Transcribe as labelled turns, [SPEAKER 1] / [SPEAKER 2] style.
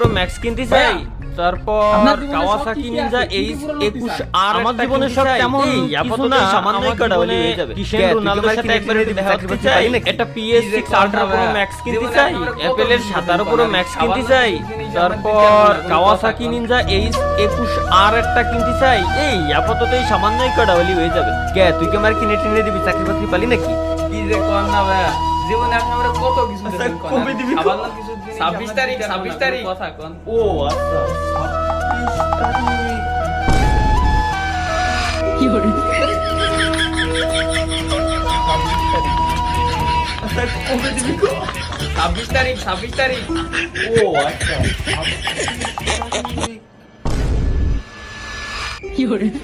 [SPEAKER 1] পুরো ম্যাক্স কিনতে চাই, তারপর কাওয়াসাকি নিনজা এইচ 21 আর আমার জীবনে সব তেমন কিছু না, সামান্য কাটা হয়ে যাবে। ক্রিশ্চিয়ানো রোনালদোর সাথে একবারে দেখা করতে চাই, এটা PS6 আল্ট্রা প্রো ম্যাক্স কিনতে চাই, অ্যাপেলের 17 প্রো ম্যাক্স কিনতে চাই, তারপর কাওয়াসাকি নিনজা এইচ 21 আর একটা কিনতে চাই। এই আপাতত এই সামান্যই কাটা হয়ে যাবে। কে তুই কি আমার কিনে টিনে দিবি, চাকরি বাকরি পালি নাকি?
[SPEAKER 2] কি যে কর না ভাইয়া, জীবনে আপনি আমরা কত কিছু দেন কোন
[SPEAKER 1] কবে দিবি?
[SPEAKER 2] আবার না কিছু দিন 26 তারিখ কথা কোন।
[SPEAKER 1] ও আচ্ছা
[SPEAKER 2] 26 তারিখ 26 তারিখ।
[SPEAKER 1] ও আচ্ছা
[SPEAKER 3] 有人。